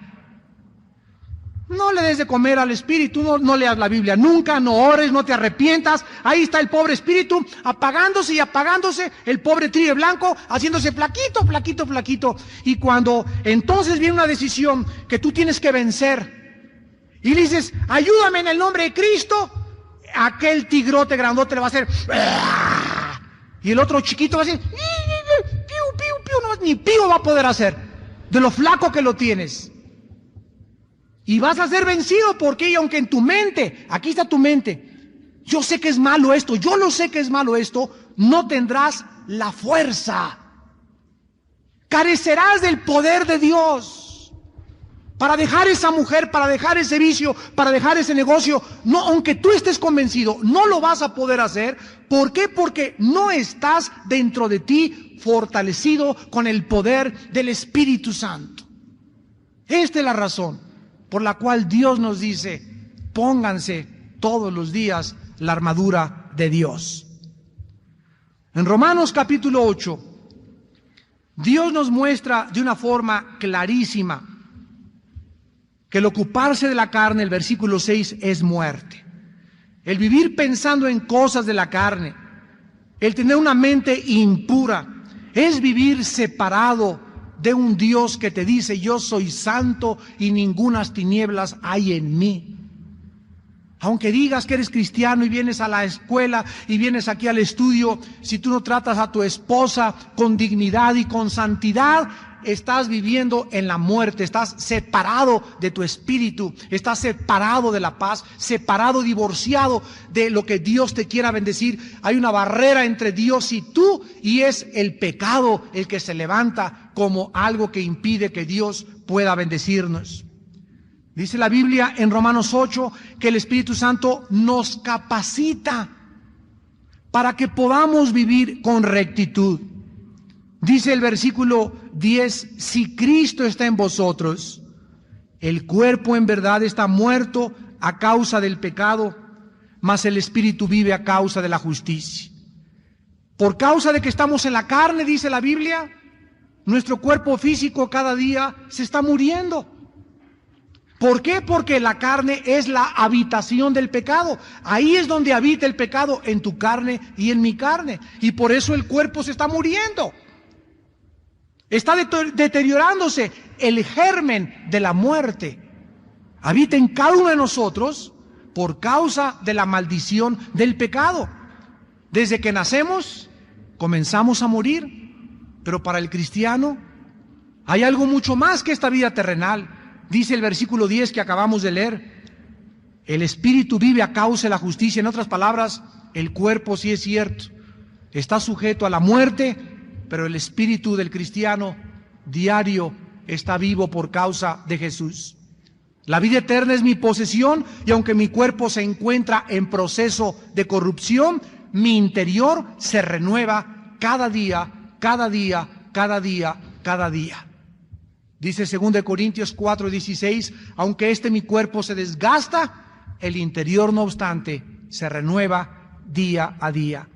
No le des de comer al espíritu, no leas la Biblia nunca, no ores, no te arrepientas. Ahí está el pobre espíritu apagándose y apagándose, el pobre tigre blanco haciéndose flaquito, flaquito, flaquito. Y cuando entonces viene una decisión que tú tienes que vencer y le dices, ayúdame en el nombre de Cristo, aquel tigrote grandote le va a hacer y el otro chiquito va a hacer piu, piu, piu, no, ni pío va a poder hacer de lo flaco que lo tienes. Y vas a ser vencido porque aunque en tu mente, aquí está tu mente, yo sé que es malo esto, yo lo sé que es malo esto, no tendrás la fuerza. Carecerás del poder de Dios para dejar esa mujer, para dejar ese vicio, para dejar ese negocio. No, aunque tú estés convencido, no lo vas a poder hacer. ¿Por qué? Porque no estás dentro de ti fortalecido con el poder del Espíritu Santo. Esta es la razón por la cual Dios nos dice, pónganse todos los días la armadura de Dios. En Romanos capítulo 8, Dios nos muestra de una forma clarísima que el ocuparse de la carne, el versículo 6, es muerte. El vivir pensando en cosas de la carne, el tener una mente impura, es vivir separado de un Dios que te dice, yo soy santo y ningunas tinieblas hay en mí. Aunque digas que eres cristiano y vienes a la escuela y vienes aquí al estudio, si tú no tratas a tu esposa con dignidad y con santidad, estás viviendo en la muerte, estás separado de tu espíritu, estás separado de la paz, separado, divorciado de lo que Dios te quiera bendecir. Hay una barrera entre Dios y tú, y es el pecado el que se levanta como algo que impide que Dios pueda bendecirnos. Dice la Biblia en Romanos 8 que el Espíritu Santo nos capacita para que podamos vivir con rectitud. Dice el versículo 10, si Cristo está en vosotros, el cuerpo en verdad está muerto a causa del pecado, mas el Espíritu vive a causa de la justicia. Por causa de que estamos en la carne, dice la Biblia, nuestro cuerpo físico cada día se está muriendo. ¿Por qué? Porque la carne es la habitación del pecado. Ahí es donde habita el pecado, en tu carne y en mi carne. Y por eso el cuerpo se está muriendo. Está deteriorándose. El germen de la muerte habita en cada uno de nosotros por causa de la maldición del pecado. Desde que nacemos, comenzamos a morir. Pero para el cristiano hay algo mucho más que esta vida terrenal. Dice el versículo 10 que acabamos de leer, el Espíritu vive a causa de la justicia. En otras palabras, el cuerpo, sí es cierto, está sujeto a la muerte, pero el Espíritu del cristiano diario está vivo por causa de Jesús. La vida eterna es mi posesión, y aunque mi cuerpo se encuentra en proceso de corrupción, mi interior se renueva cada día, cada día, cada día, cada día. Dice 2 Corintios 4:16, aunque mi cuerpo se desgasta, el interior no obstante se renueva día a día.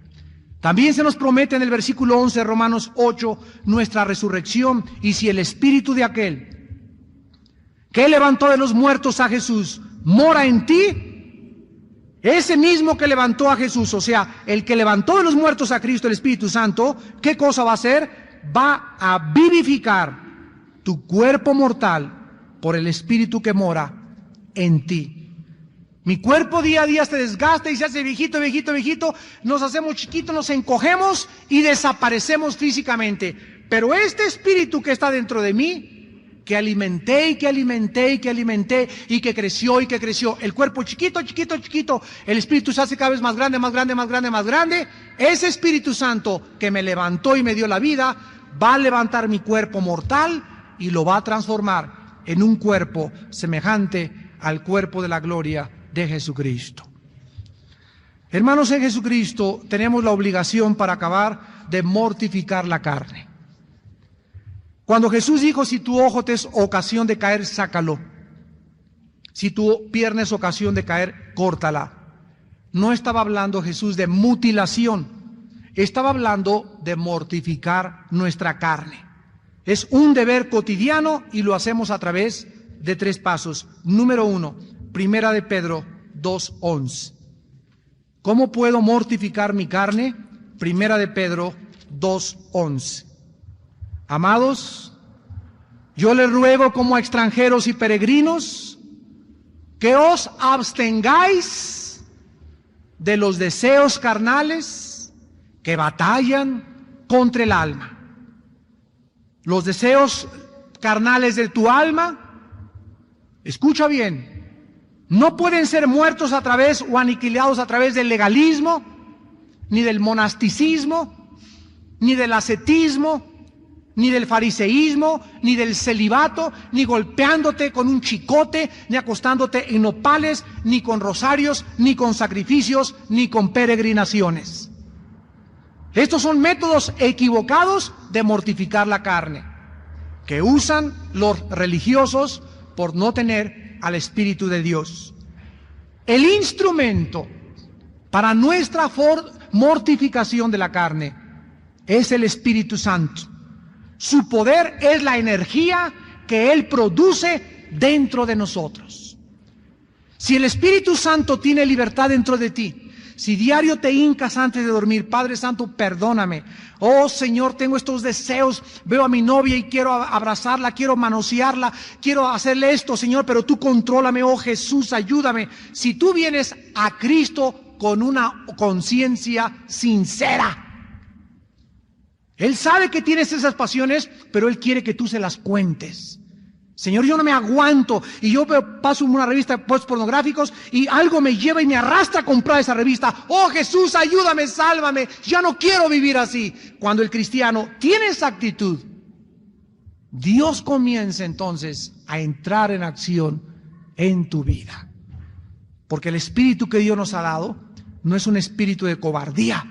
También se nos promete en el versículo 11 de Romanos 8 nuestra resurrección, y si el Espíritu de aquel que levantó de los muertos a Jesús mora en ti, ese mismo que levantó a Jesús, o sea, el que levantó de los muertos a Cristo, el Espíritu Santo, ¿qué cosa va a hacer? Va a vivificar tu cuerpo mortal por el Espíritu que mora en ti. Mi cuerpo día a día se desgasta y se hace viejito, viejito, viejito, nos hacemos chiquitos, nos encogemos y desaparecemos físicamente. Pero este Espíritu que está dentro de mí, que alimenté y que alimenté y que alimenté y que creció y que creció, el cuerpo chiquito, chiquito, chiquito, el Espíritu se hace cada vez más grande, más grande, más grande, más grande. Ese Espíritu Santo que me levantó y me dio la vida, va a levantar mi cuerpo mortal y lo va a transformar en un cuerpo semejante al cuerpo de la gloria de Jesucristo. Hermanos, en Jesucristo tenemos la obligación para acabar de mortificar la carne. Cuando Jesús dijo, si tu ojo te es ocasión de caer, sácalo. Si tu pierna es ocasión de caer, córtala. No estaba hablando Jesús de mutilación, estaba hablando de mortificar nuestra carne. Es un deber cotidiano y lo hacemos a través de 3 pasos. Número 1, Primera de Pedro 2:11. ¿Cómo puedo mortificar mi carne? Primera de Pedro 2:11. Amados, yo les ruego como a extranjeros y peregrinos que os abstengáis de los deseos carnales que batallan contra el alma. Los deseos carnales de tu alma, escucha bien, no pueden ser muertos a través o aniquilados a través del legalismo, ni del monasticismo, ni del ascetismo, ni del fariseísmo, ni del celibato, ni golpeándote con un chicote, ni acostándote en nopales, ni con rosarios, ni con sacrificios, ni con peregrinaciones. Estos son métodos equivocados de mortificar la carne. que usan los religiosos por no tener al Espíritu de Dios. El instrumento para nuestra mortificación de la carne es el Espíritu Santo. Su poder es la energía que Él produce dentro de nosotros. Si el Espíritu Santo tiene libertad dentro de ti, si diario te hincas antes de dormir, Padre Santo, perdóname. Oh Señor, tengo estos deseos, veo a mi novia y quiero abrazarla, quiero manosearla, quiero hacerle esto, Señor, pero tú contrólame, oh Jesús, ayúdame. Si tú vienes a Cristo con una conciencia sincera, Él sabe que tienes esas pasiones, pero Él quiere que tú se las cuentes. Señor, yo no me aguanto y yo paso una revista de posts pornográficos y algo me lleva y me arrastra a comprar esa revista. Oh Jesús, ayúdame, sálvame, ya no quiero vivir así. Cuando el cristiano tiene esa actitud, Dios comienza entonces a entrar en acción en tu vida. Porque el espíritu que Dios nos ha dado no es un espíritu de cobardía,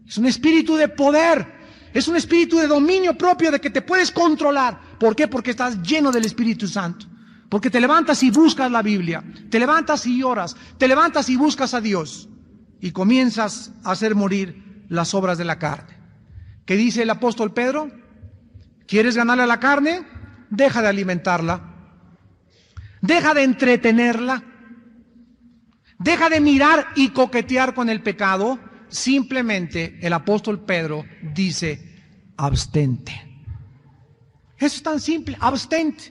es un espíritu de poder. Es un espíritu de dominio propio, de que te puedes controlar. ¿Por qué? Porque estás lleno del Espíritu Santo. Porque te levantas y buscas la Biblia, te levantas y oras, te levantas y buscas a Dios y comienzas a hacer morir las obras de la carne. ¿Qué dice el apóstol Pedro? ¿Quieres ganarle a la carne? Deja de alimentarla. Deja de entretenerla. Deja de mirar y coquetear con el pecado. Simplemente el apóstol Pedro dice, abstente. Eso es tan simple, abstente.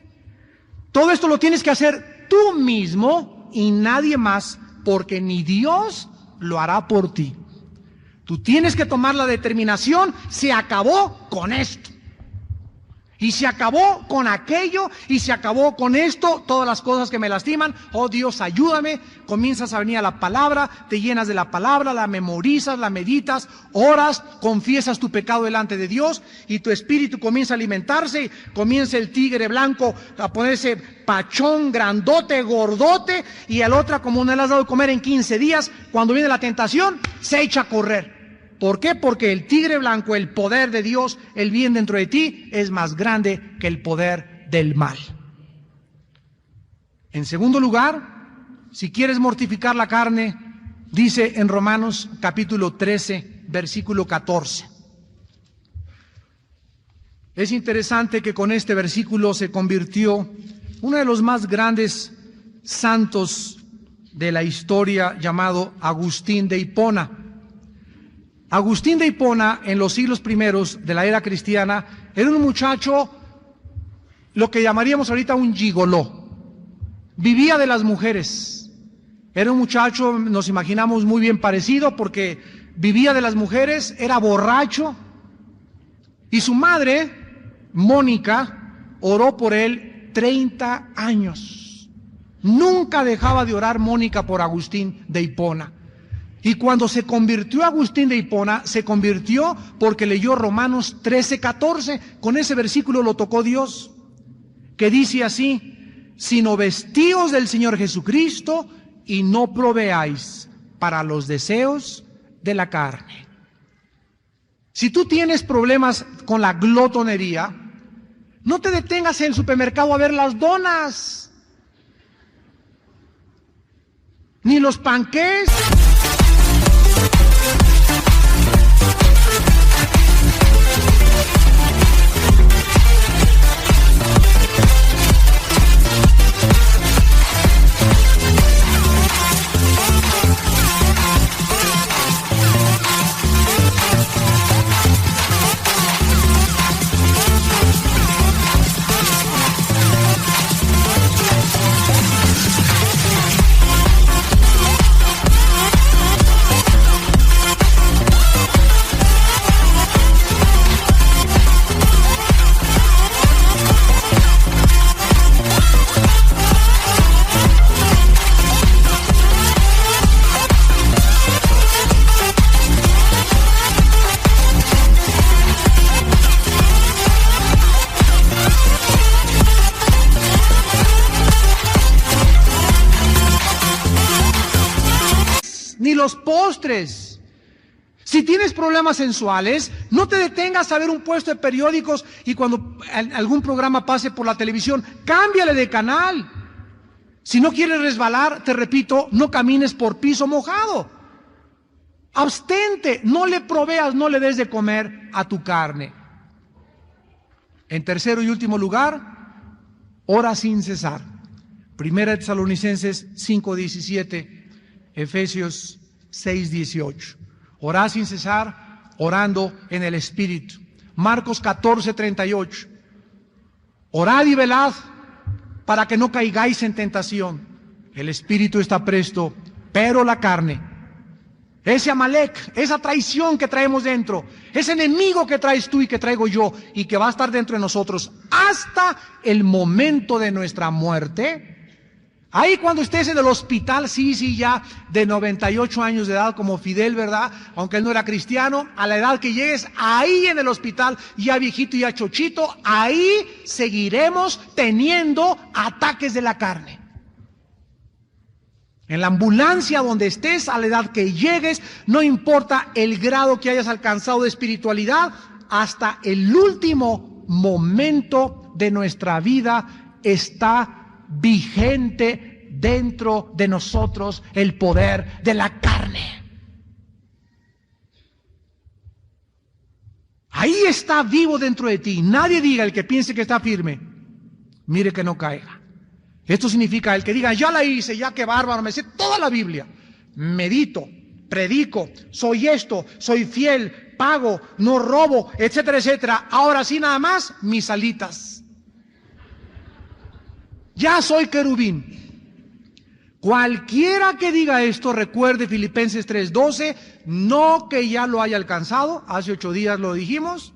Todo esto lo tienes que hacer tú mismo y nadie más, porque ni Dios lo hará por ti. Tú tienes que tomar la determinación, se acabó con esto. Y se acabó con aquello, y se acabó con esto, todas las cosas que me lastiman. Oh Dios, ayúdame. Comienzas a venir a la palabra, te llenas de la palabra, la memorizas, la meditas, oras, confiesas tu pecado delante de Dios, y tu espíritu comienza a alimentarse, comienza el tigre blanco a ponerse pachón, grandote, gordote, y al otro, como no le has dado de comer en 15 días, cuando viene la tentación, se echa a correr. ¿Por qué? Porque el tigre blanco, el poder de Dios, el bien dentro de ti, es más grande que el poder del mal. En segundo lugar, si quieres mortificar la carne, dice en Romanos capítulo 13, versículo 14. Es interesante que con este versículo se convirtió uno de los más grandes santos de la historia, llamado Agustín de Hipona. Agustín de Hipona, en los siglos primeros de la era cristiana, era un muchacho, lo que llamaríamos ahorita un gigoló. Vivía de las mujeres. Era un muchacho, nos imaginamos, muy bien parecido, porque vivía de las mujeres, era borracho. Y su madre, Mónica, oró por él 30 años. Nunca dejaba de orar Mónica por Agustín de Hipona. Y cuando se convirtió Agustín de Hipona, se convirtió porque leyó Romanos 13:14. Con ese versículo lo tocó Dios, que dice así: sino vestíos del Señor Jesucristo y no proveáis para los deseos de la carne. Si tú tienes problemas con la glotonería, no te detengas en el supermercado a ver las donas, ni los panqués. Ni los postres. Si tienes problemas sensuales, no te detengas a ver un puesto de periódicos y cuando algún programa pase por la televisión, cámbiale de canal. Si no quieres resbalar, te repito, no camines por piso mojado. Abstente, no le proveas, no le des de comer a tu carne. En tercero y último lugar, ora sin cesar. Primera de Tesalonicenses 5:17, Efesios 6:18. Orad sin cesar, orando en el Espíritu. Marcos 14:38. Orad y velad para que no caigáis en tentación. El Espíritu está presto, pero la carne, ese Amalek, esa traición que traemos dentro, ese enemigo que traes tú y que traigo yo y que va a estar dentro de nosotros hasta el momento de nuestra muerte. Ahí cuando estés en el hospital, sí, ya de 98 años de edad como Fidel, ¿verdad? Aunque él no era cristiano, a la edad que llegues, ahí en el hospital, ya viejito y ya chochito, ahí seguiremos teniendo ataques de la carne. En la ambulancia donde estés, a la edad que llegues, no importa el grado que hayas alcanzado de espiritualidad, hasta el último momento de nuestra vida está vigente dentro de nosotros el poder de la carne. Ahí está vivo dentro de ti. Nadie diga, el que piense que está firme, mire que no caiga. Esto significa el que diga, ya la hice, ya que bárbaro, me sé toda la Biblia, medito, predico, soy esto, soy fiel, pago, no robo, etcétera, etcétera. Ahora sí nada más, mis alitas. Ya soy querubín. Cualquiera que diga esto, recuerde Filipenses 3:12, no que ya lo haya alcanzado, hace 8 días lo dijimos,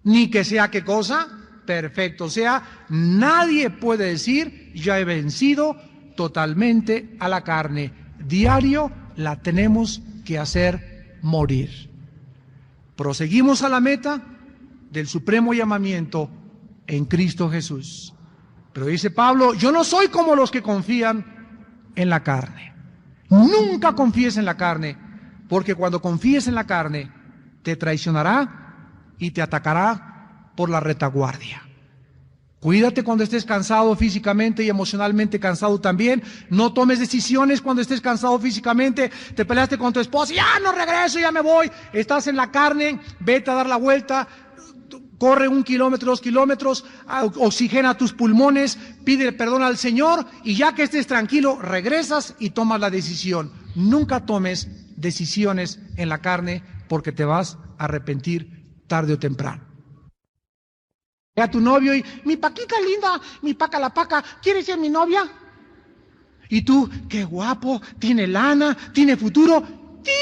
ni que sea qué cosa, perfecto. O sea, nadie puede decir, ya he vencido totalmente a la carne. Diario la tenemos que hacer morir. Proseguimos a la meta del supremo llamamiento en Cristo Jesús. Pero dice Pablo, yo no soy como los que confían en la carne. Nunca confíes en la carne, porque cuando confíes en la carne, te traicionará y te atacará por la retaguardia. Cuídate cuando estés cansado físicamente y emocionalmente cansado también. No tomes decisiones cuando estés cansado físicamente. Te peleaste con tu esposa, ya no regreso, ya me voy. Estás en la carne, vete a dar la vuelta. Corre 1 kilómetro, 2 kilómetros, oxigena tus pulmones, pide perdón al Señor y ya que estés tranquilo, regresas y tomas la decisión. Nunca tomes decisiones en la carne porque te vas a arrepentir tarde o temprano. A tu novio y, mi paquita linda, mi paca la paca, ¿quieres ser mi novia? Y tú, qué guapo, tiene lana, tiene futuro. ¡Sí!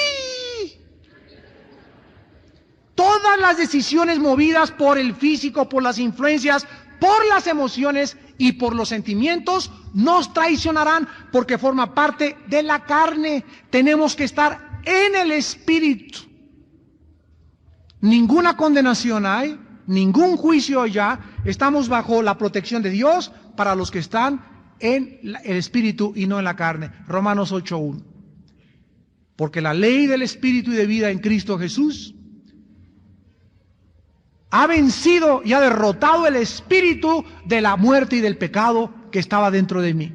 Todas las decisiones movidas por el físico, por las influencias, por las emociones y por los sentimientos nos traicionarán porque forma parte de la carne. Tenemos que estar en el Espíritu. Ninguna condenación hay, ningún juicio allá. Estamos bajo la protección de Dios para los que están en el Espíritu y no en la carne. Romanos 8:1. Porque la ley del Espíritu y de vida en Cristo Jesús ha vencido y ha derrotado el espíritu de la muerte y del pecado que estaba dentro de mí.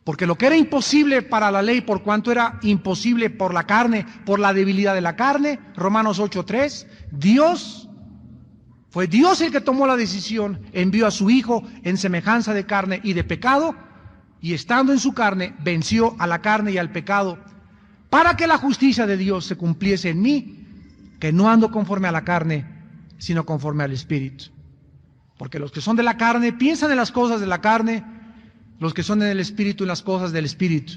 Porque lo que era imposible para la ley, por cuanto era imposible por la carne, por la debilidad de la carne, Romanos 8:3, fue Dios el que tomó la decisión, envió a su Hijo en semejanza de carne y de pecado, y estando en su carne, venció a la carne y al pecado, para que la justicia de Dios se cumpliese en mí, que no ando conforme a la carne, sino conforme al Espíritu. Porque los que son de la carne piensan en las cosas de la carne, los que son en el Espíritu en las cosas del Espíritu.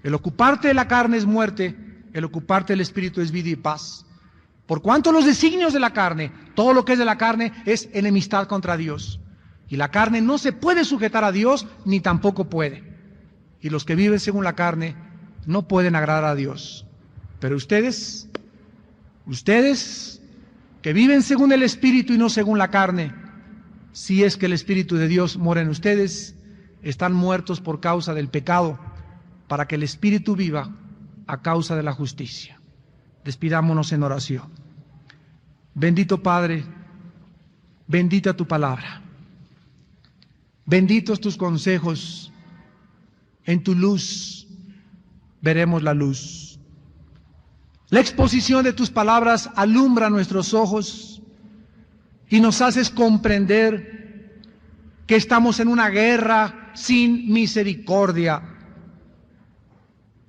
El ocuparte de la carne es muerte, el ocuparte del Espíritu es vida y paz. Por cuanto los designios de la carne, todo lo que es de la carne es enemistad contra Dios. Y la carne no se puede sujetar a Dios, ni tampoco puede. Y los que viven según la carne no pueden agradar a Dios. Pero ustedes que viven según el Espíritu y no según la carne, si es que el Espíritu de Dios mora en ustedes, están muertos por causa del pecado, para que el Espíritu viva a causa de la justicia. Despidámonos en oración. Bendito Padre, bendita tu palabra. Benditos tus consejos. En tu luz veremos la luz. La exposición de tus palabras alumbra nuestros ojos y nos haces comprender que estamos en una guerra sin misericordia.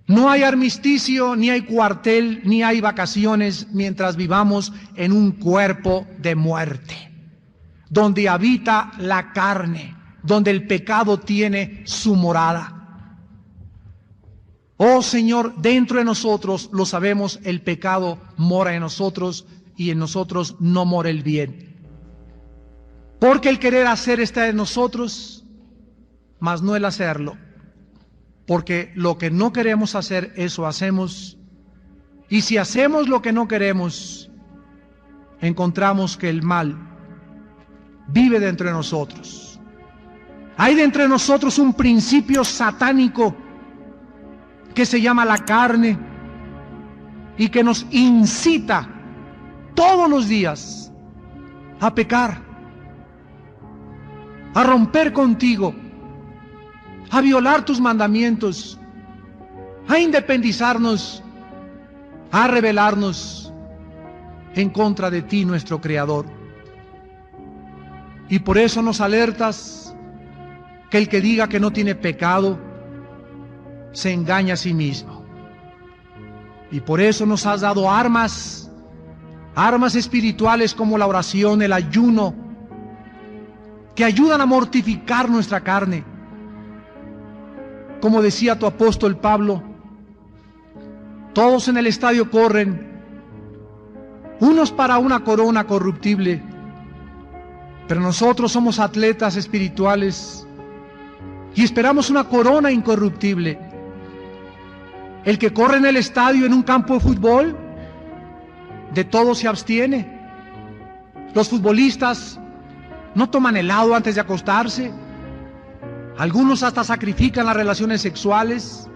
No hay armisticio, ni hay cuartel, ni hay vacaciones mientras vivamos en un cuerpo de muerte, donde habita la carne, donde el pecado tiene su morada. Oh Señor, dentro de nosotros, lo sabemos, el pecado mora en nosotros y en nosotros no mora el bien. Porque el querer hacer está en nosotros, mas no el hacerlo. Porque lo que no queremos hacer, eso hacemos. Y si hacemos lo que no queremos, encontramos que el mal vive dentro de nosotros. Hay dentro de nosotros un principio satánico que se llama la carne y que nos incita todos los días a pecar, a romper contigo, a violar tus mandamientos, a independizarnos, a rebelarnos en contra de ti, nuestro Creador. Y por eso nos alertas que el que diga que no tiene pecado se engaña a sí mismo. Y por eso nos has dado armas espirituales como la oración, el ayuno, que ayudan a mortificar nuestra carne. Como decía tu apóstol Pablo, todos en el estadio corren, unos para una corona corruptible, pero nosotros somos atletas espirituales y esperamos una corona incorruptible. El que corre en el estadio, en un campo de fútbol, de todo se abstiene. Los futbolistas no toman helado antes de acostarse. Algunos hasta sacrifican las relaciones sexuales,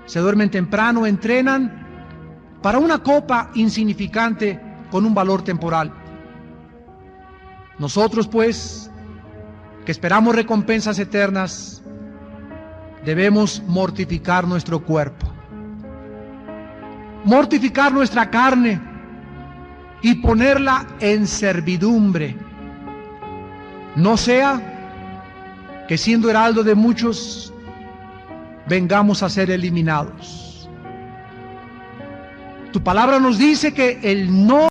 se duermen temprano, entrenan para una copa insignificante con un valor temporal. Nosotros, pues, que esperamos recompensas eternas, debemos mortificar nuestro cuerpo, mortificar nuestra carne y ponerla en servidumbre. No sea que siendo heraldo de muchos, vengamos a ser eliminados. Tu palabra nos dice que el no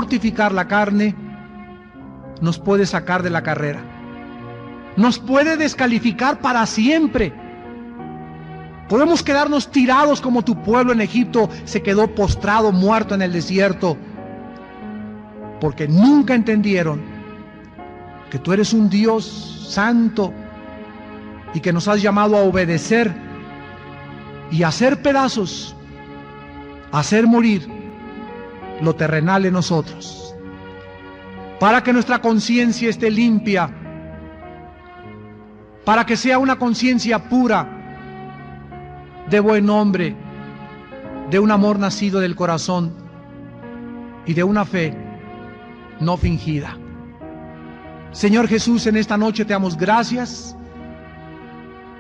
mortificar la carne nos puede sacar de la carrera, nos puede descalificar para siempre. Podemos quedarnos tirados como tu pueblo en Egipto se quedó postrado, muerto en el desierto, porque nunca entendieron que tú eres un Dios santo y que nos has llamado a obedecer y a hacer pedazos, a hacer morir lo terrenal en nosotros, para que nuestra conciencia esté limpia, para que sea una conciencia pura, de buen hombre, de un amor nacido del corazón y de una fe no fingida. Señor Jesús, en esta noche te damos gracias,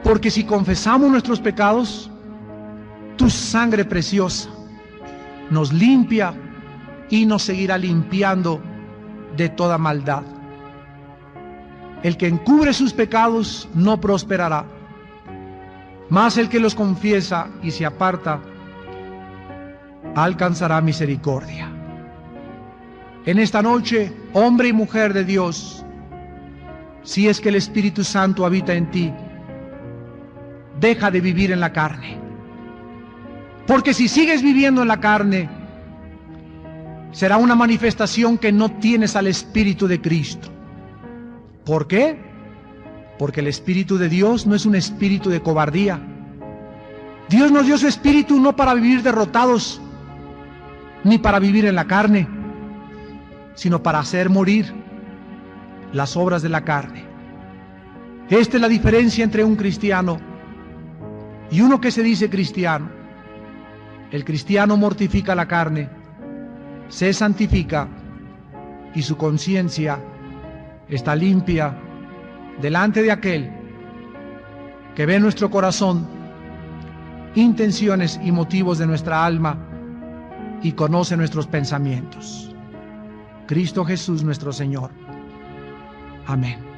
porque si confesamos nuestros pecados, tu sangre preciosa nos limpia y nos seguirá limpiando de toda maldad. El que encubre sus pecados no prosperará, mas el que los confiesa y se aparta alcanzará misericordia. En esta noche, hombre y mujer de Dios, si es que el Espíritu Santo habita en ti, deja de vivir en la carne. Porque si sigues viviendo en la carne, será una manifestación que no tienes al Espíritu de Cristo. ¿Por qué? Porque el Espíritu de Dios no es un espíritu de cobardía. Dios nos dio su Espíritu no para vivir derrotados, ni para vivir en la carne, sino para hacer morir las obras de la carne. Esta es la diferencia entre un cristiano y uno que se dice cristiano. El cristiano mortifica la carne, se santifica y su conciencia está limpia delante de aquel que ve nuestro corazón, intenciones y motivos de nuestra alma y conoce nuestros pensamientos. Cristo Jesús nuestro Señor. Amén.